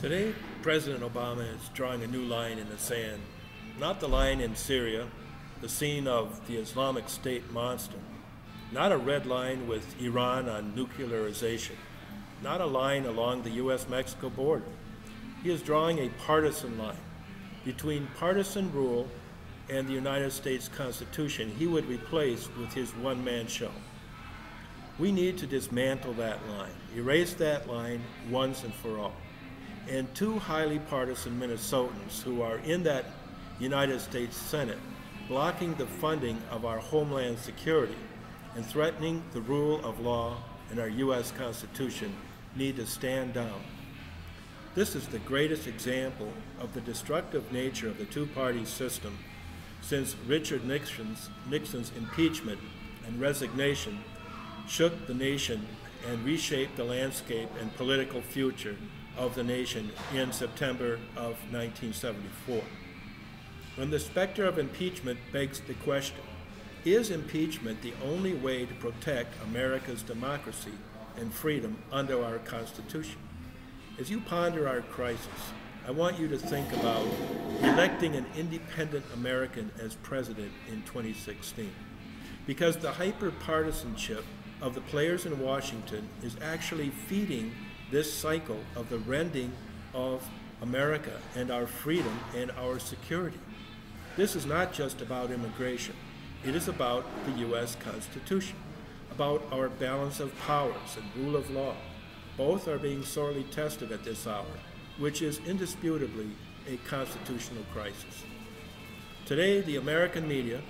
Today, President Obama is drawing a new line in the sand. Not the line in Syria, the scene of the Islamic State monster. Not a red line with Iran on nuclearization. Not a line along the U.S. Mexico border. He is drawing a partisan line. Between partisan rule and the United States Constitution, he would replace with his one-man show. We need to dismantle that line, erase that line once and for all. And two highly partisan Minnesotans who are in that United States Senate blocking the funding of our homeland security and threatening the rule of law and our U.S. Constitution need to stand down. This is the greatest example of the destructive nature of the two-party system since Richard Nixon's impeachment and resignation shook the nation and reshaped the landscape and political future of the nation in September of 1974. When the specter of impeachment begs the question, is impeachment the only way to protect America's democracy and freedom under our Constitution? As you ponder our crisis, I want you to think about electing an independent American as president in 2016, because the hyper-partisanship of the players in Washington is actually feeding this cycle of the rending of America and our freedom and our security. This is not just about immigration. It is about the U.S. Constitution, about our balance of powers and rule of law. Both are being sorely tested at this hour, which is indisputably a constitutional crisis. Today, the American media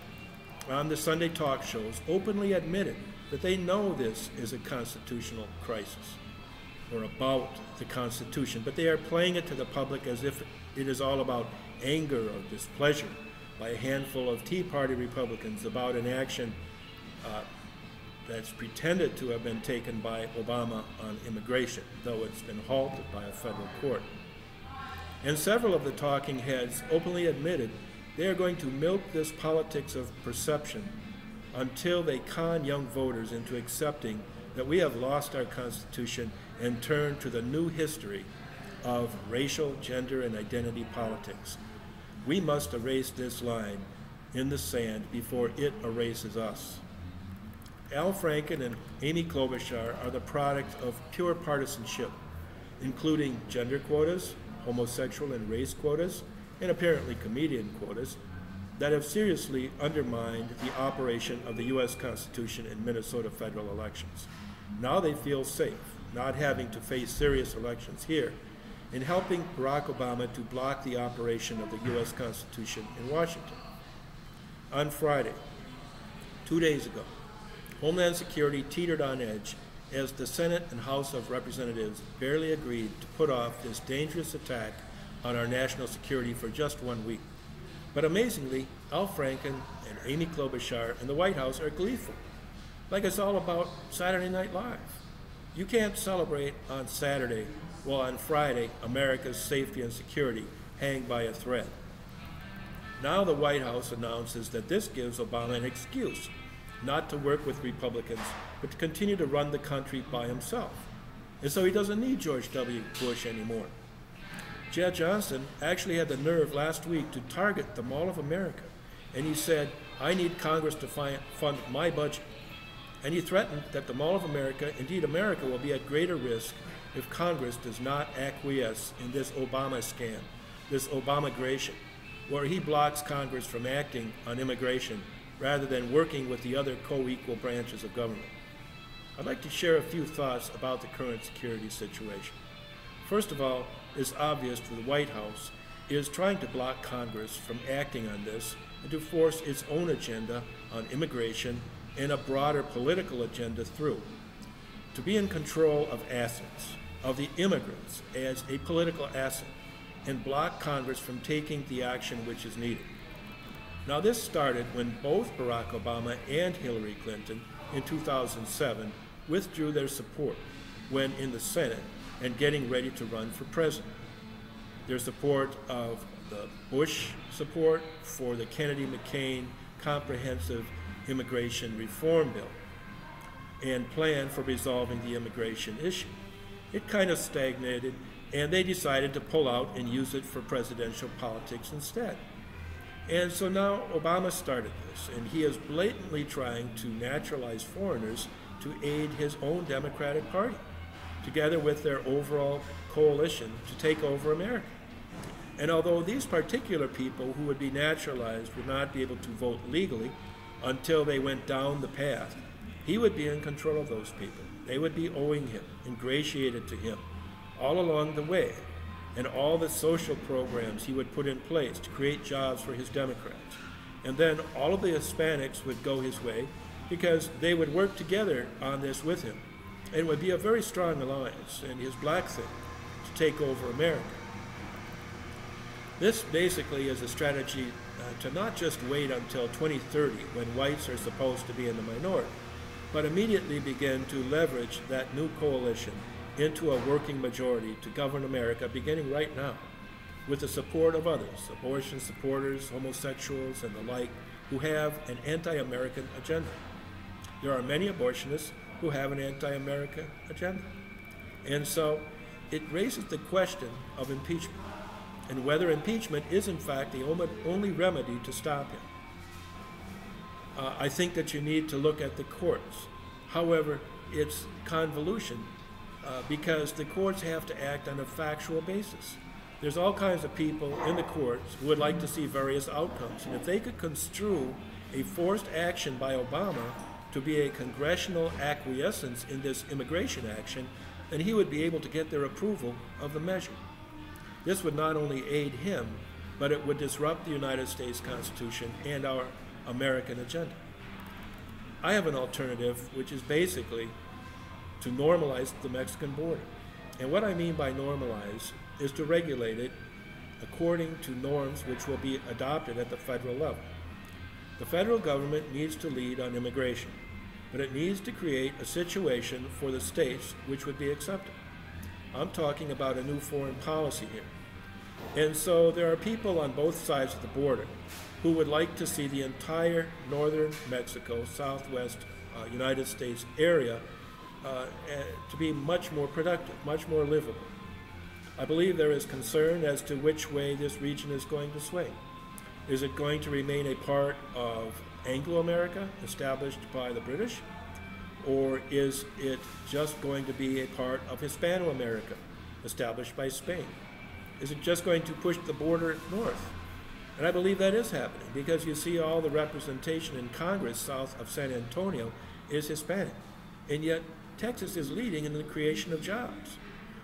on the Sunday talk shows openly admitted that they know this is a constitutional crisis, or about the Constitution, but they are playing it to the public as if it is all about anger or displeasure by a handful of Tea Party Republicans about an action that's pretended to have been taken by Obama on immigration, though it's been halted by a federal court. And several of the talking heads openly admitted they are going to milk this politics of perception until they con young voters into accepting that we have lost our Constitution and turn to the new history of racial, gender, and identity politics. We must erase this line in the sand before it erases us. Al Franken and Amy Klobuchar are the product of pure partisanship, including gender quotas, homosexual and race quotas, and apparently comedian quotas, that have seriously undermined the operation of the U.S. Constitution in Minnesota federal elections. Now they feel safe, not having to face serious elections here, and helping Barack Obama to block the operation of the U.S. Constitution in Washington. On Friday, 2 days ago, Homeland Security teetered on edge as the Senate and House of Representatives barely agreed to put off this dangerous attack on our national security for just 1 week. But amazingly, Al Franken and Amy Klobuchar and the White House are gleeful, like it's all about Saturday Night Live. You can't celebrate on Saturday while on Friday America's safety and security hang by a thread. Now the White House announces that this gives Obama an excuse not to work with Republicans, but to continue to run the country by himself. And so he doesn't need George W. Bush anymore. Jed Johnson actually had the nerve last week to target the Mall of America, and he said, "I need Congress to fund my budget." And he threatened that the Mall of America, indeed America, will be at greater risk if Congress does not acquiesce in this Obama scam, this Obamagration, where he blocks Congress from acting on immigration rather than working with the other co-equal branches of government. I'd like to share a few thoughts about the current security situation. First of all, it's obvious that the White House is trying to block Congress from acting on this and to force its own agenda on immigration and a broader political agenda through. To be in control of assets, of the immigrants as a political asset, and block Congress from taking the action which is needed. Now this started when both Barack Obama and Hillary Clinton in 2007 withdrew their support when in the Senate and getting ready to run for president. Their support of the Bush support for the Kennedy-McCain Comprehensive Immigration Reform Bill and plan for resolving the immigration issue. It kind of stagnated And they decided to pull out and use it for presidential politics instead. And so now Obama started this, and he is blatantly trying to naturalize foreigners to aid his own Democratic Party, together with their overall coalition to take over America. And although these particular people who would be naturalized would not be able to vote legally until they went down the path, he would be in control of those people. They would be owing him, ingratiated to him, all along the way, and all the social programs he would put in place to create jobs for his Democrats. And then all of the Hispanics would go his way because they would work together on this with him. And it would be a very strong alliance and his black thing to take over America. This basically is a strategy to not just wait until 2030 when whites are supposed to be in the minority, but immediately begin to leverage that new coalition into a working majority to govern America beginning right now, with the support of others, abortion supporters, homosexuals, and the like, who have an anti-American agenda. There are many abortionists who have an anti-American agenda. And so it raises the question of impeachment, and whether impeachment is in fact the only remedy to stop him. I think that you need to look at the courts. However, it's convolution because the courts have to act on a factual basis. There's all kinds of people in the courts who would like to see various outcomes. And if they could construe a forced action by Obama to be a congressional acquiescence in this immigration action, then he would be able to get their approval of the measure. This would not only aid him, but it would disrupt the United States Constitution and our American agenda. I have an alternative, which is basically to normalize the Mexican border. And what I mean by normalize is to regulate it according to norms which will be adopted at the federal level. The federal government needs to lead on immigration, but it needs to create a situation for the states which would be acceptable. I'm talking about a new foreign policy here. And so there are people on both sides of the border who would like to see the entire northern Mexico, southwest United States area to be much more productive, much more livable. I believe there is concern as to which way this region is going to swing. Is it going to remain a part of Anglo-America, established by the British, or is it just going to be a part of Hispano-America, established by Spain? Is it just going to push the border north? And I believe that is happening because you see all the representation in Congress south of San Antonio is Hispanic, and yet Texas is leading in the creation of jobs.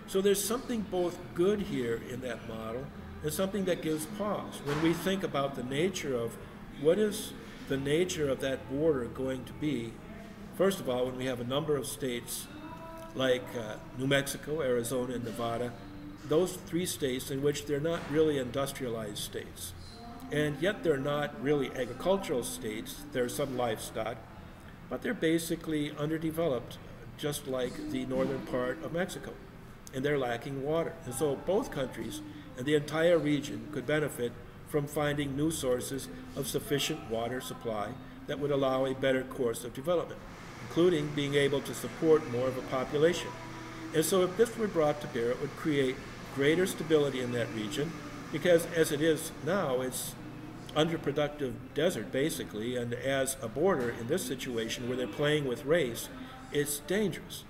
So there's something both good here in that model and something that gives pause when we think about the nature of what is the nature of that border going to be. First of all, when we have a number of states like New Mexico, Arizona, and Nevada, those three states in which they're not really industrialized states. And yet they're not really agricultural states. There's some livestock, but they're basically underdeveloped, just like the northern part of Mexico. And they're lacking water. And so both countries and the entire region could benefit from finding new sources of sufficient water supply that would allow a better course of development, including being able to support more of a population. And so if this were brought to bear, it would create greater stability in that region, because as it is now, it's underproductive desert basically, and as a border in this situation where they're playing with race, it's dangerous.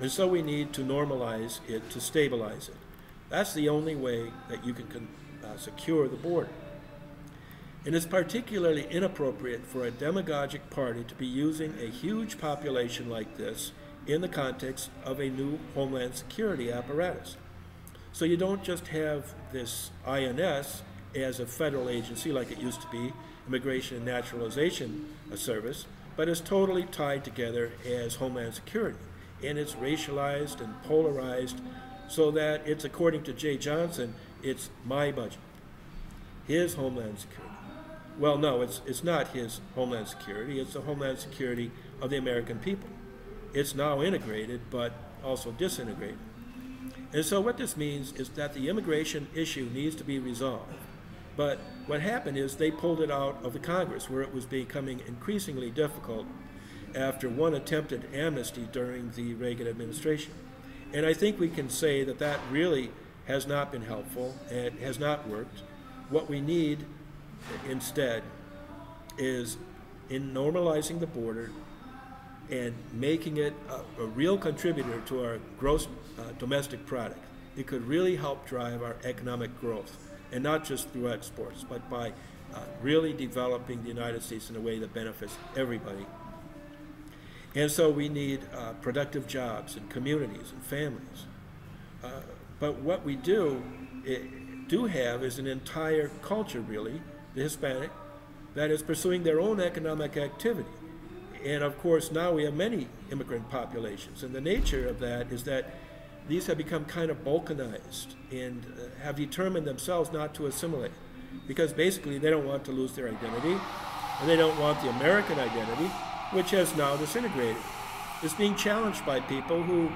And so we need to normalize it, to stabilize it. That's the only way that you can secure the border. And it's particularly inappropriate for a demagogic party to be using a huge population like this in the context of a new Homeland Security apparatus. So you don't just have this INS as a federal agency like it used to be, Immigration and Naturalization Service, but it's totally tied together as Homeland Security. And it's racialized and polarized so that it's, according to Jay Johnson, it's my budget, his Homeland Security. Well, no, it's not his Homeland Security. It's the Homeland Security of the American people. It's now integrated, but also disintegrated. And so what this means is that the immigration issue needs to be resolved. But what happened is they pulled it out of the Congress, where it was becoming increasingly difficult after one attempted amnesty during the Reagan administration. And I think we can say that that really has not been helpful and has not worked. What we need instead is in normalizing the border and making it a real contributor to our gross domestic product. It could really help drive our economic growth, and not just through exports, but by really developing the United States in a way that benefits everybody. And so we need productive jobs and communities and families. But what we do have is an entire culture, really, the Hispanic, that is pursuing their own economic activity. And of course, now we have many immigrant populations. And the nature of that is that these have become kind of balkanized and have determined themselves not to assimilate. Because basically they don't want to lose their identity, and they don't want the American identity, which has now disintegrated. It's being challenged by people who,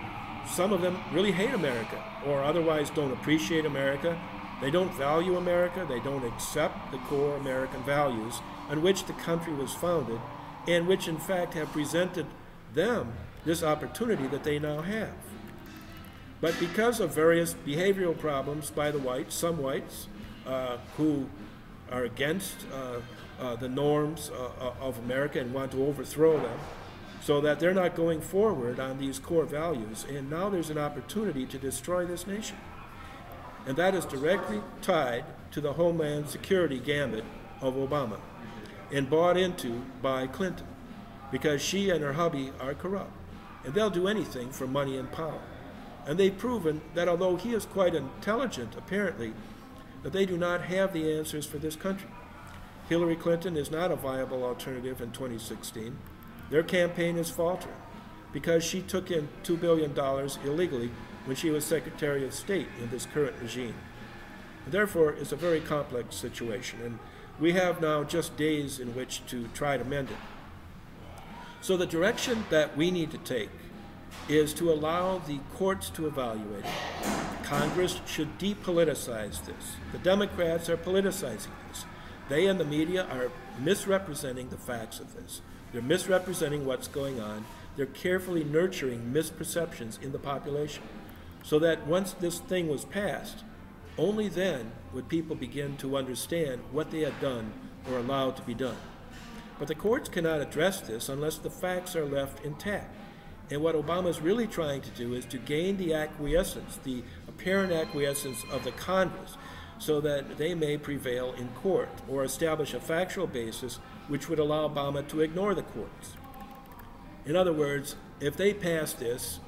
some of them really hate America, or otherwise don't appreciate America. They don't value America. They don't accept the core American values on which the country was founded, and which in fact have presented them this opportunity that they now have. But because of various behavioral problems by the whites, some whites who are against the norms of America and want to overthrow them, so that they're not going forward on these core values, and now there's an opportunity to destroy this nation. And that is directly tied to the Homeland Security gambit of Obama and bought into by Clinton, because she and her hubby are corrupt, and they'll do anything for money and power. And they've proven that although he is quite intelligent, apparently, that they do not have the answers for this country. Hillary Clinton is not a viable alternative in 2016. Their campaign is faltering because she took in $2 billion illegally when she was Secretary of State in this current regime. And therefore, it's a very complex situation, and we have now just days in which to try to mend it. So the direction that we need to take is to allow the courts to evaluate it. Congress should depoliticize this. The Democrats are politicizing this. They and the media are misrepresenting the facts of this. They're misrepresenting what's going on. They're carefully nurturing misperceptions in the population, so that once this thing was passed, only then would people begin to understand what they had done or allowed to be done. But the courts cannot address this unless the facts are left intact. And what Obama is really trying to do is to gain the acquiescence, the apparent acquiescence of the Congress, so that they may prevail in court or establish a factual basis which would allow Obama to ignore the courts. In other words, if they pass this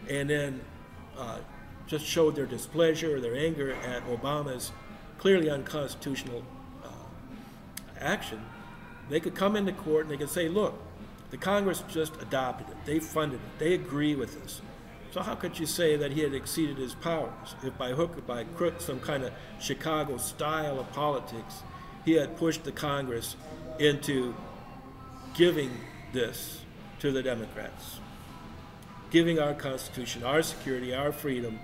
and then just showed their displeasure or their anger at Obama's clearly unconstitutional action, they could come into court and they could say, look, the Congress just adopted it. They funded it. They agree with this. So how could you say that he had exceeded his powers if by hook or by crook, some kind of Chicago style of politics, he had pushed the Congress into giving this to the Democrats, giving our Constitution, our security, our freedom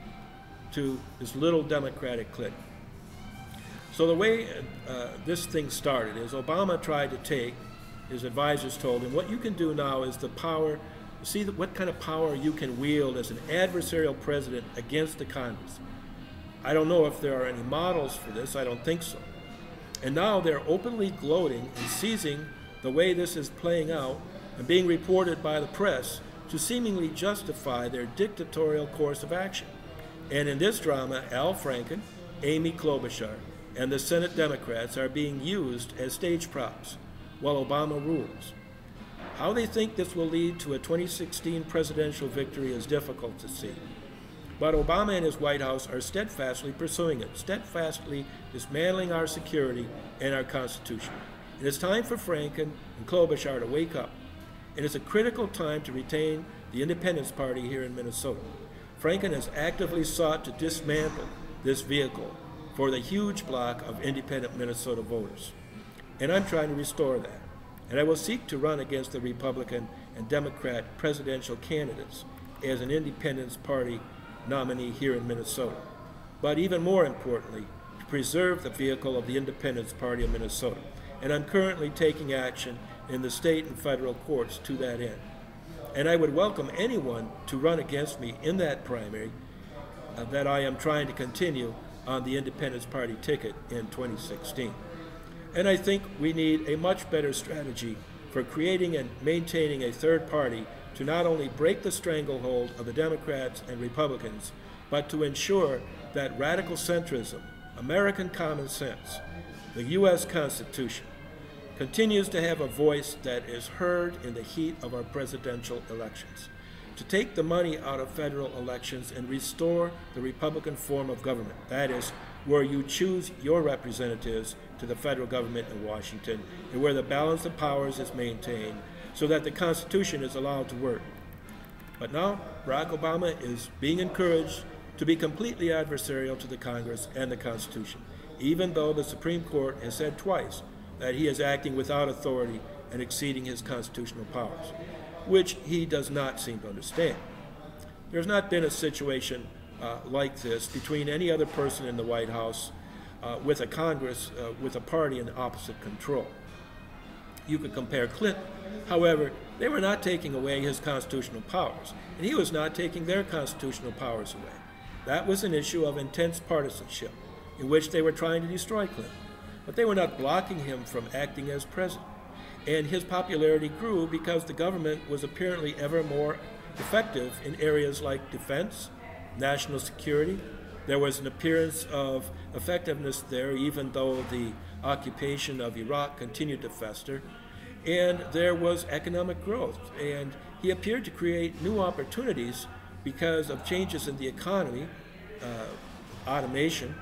to this little Democratic clique. So the way this thing started is Obama tried to take, his advisors told him, what you can do now is the power, see what kind of power you can wield as an adversarial president against the Congress. I don't know if there are any models for this. I don't think so. And now they're openly gloating and seizing the way this is playing out and being reported by the press to seemingly justify their dictatorial course of action. And in this drama, Al Franken, Amy Klobuchar, and the Senate Democrats are being used as stage props while Obama rules. How they think this will lead to a 2016 presidential victory is difficult to see. But Obama and his White House are steadfastly pursuing it, steadfastly dismantling our security and our Constitution. And it's time for Franken and Klobuchar to wake up. And it's a critical time to retain the Independence Party here in Minnesota. Franken has actively sought to dismantle this vehicle for the huge block of independent Minnesota voters. And I'm trying to restore that. And I will seek to run against the Republican and Democrat presidential candidates as an Independence Party nominee here in Minnesota. But even more importantly, to preserve the vehicle of the Independence Party of Minnesota. And I'm currently taking action in the state and federal courts to that end. And I would welcome anyone to run against me in that primary, that I am trying to continue on the Independence Party ticket in 2016. And I think we need a much better strategy for creating and maintaining a third party to not only break the stranglehold of the Democrats and Republicans, but to ensure that radical centrism, American common sense, the U.S. Constitution, continues to have a voice that is heard in the heat of our presidential elections, to take the money out of federal elections and restore the Republican form of government, that is, where you choose your representatives to the federal government in Washington and where the balance of powers is maintained so that the Constitution is allowed to work. But now, Barack Obama is being encouraged to be completely adversarial to the Congress and the Constitution, even though the Supreme Court has said twice that he is acting without authority and exceeding his constitutional powers, which he does not seem to understand. There's not been a situation like this between any other person in the White House with a Congress with a party in opposite control. You could compare Clinton. However, they were not taking away his constitutional powers, and he was not taking their constitutional powers away. That was an issue of intense partisanship in which they were trying to destroy Clinton. But they were not blocking him from acting as president. And his popularity grew because the government was apparently ever more effective in areas like defense, national security. There was an appearance of effectiveness there, even though the occupation of Iraq continued to fester. And there was economic growth. And he appeared to create new opportunities because of changes in the economy, automation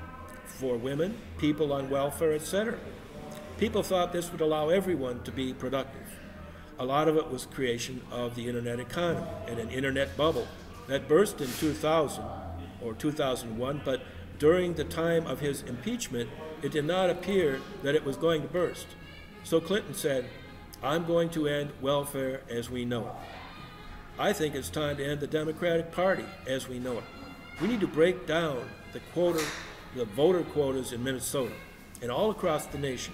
for women, people on welfare, etc. People thought this would allow everyone to be productive. A lot of it was creation of the internet economy and an internet bubble that burst in 2000 or 2001, but during the time of his impeachment, it did not appear that it was going to burst. So Clinton said, "I'm going to end welfare as we know it." I think it's time to end the Democratic Party as we know it. We need to break down the voter quotas in Minnesota and all across the nation.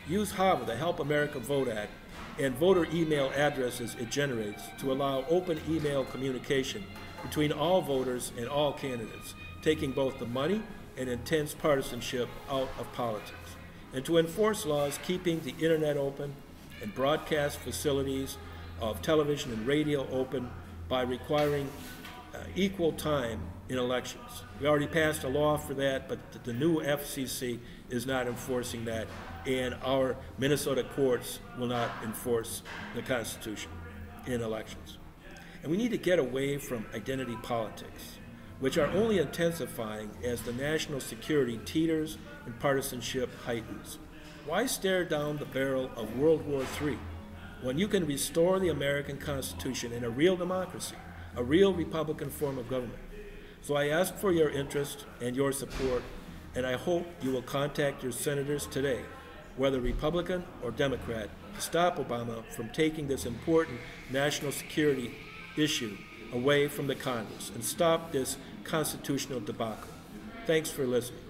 Use HAVA, the Help America Vote Act, and voter email addresses it generates to allow open email communication between all voters and all candidates, taking both the money and intense partisanship out of politics, and to enforce laws keeping the internet open and broadcast facilities of television and radio open by requiring equal time in elections. We already passed a law for that, but the new FCC is not enforcing that, and our Minnesota courts will not enforce the Constitution in elections. And we need to get away from identity politics, which are only intensifying as the national security teeters and partisanship heightens. Why stare down the barrel of World War III when you can restore the American Constitution in a real democracy, a real Republican form of government? So I ask for your interest and your support, and I hope you will contact your senators today, whether Republican or Democrat, to stop Obama from taking this important national security issue away from the Congress and stop this constitutional debacle. Thanks for listening.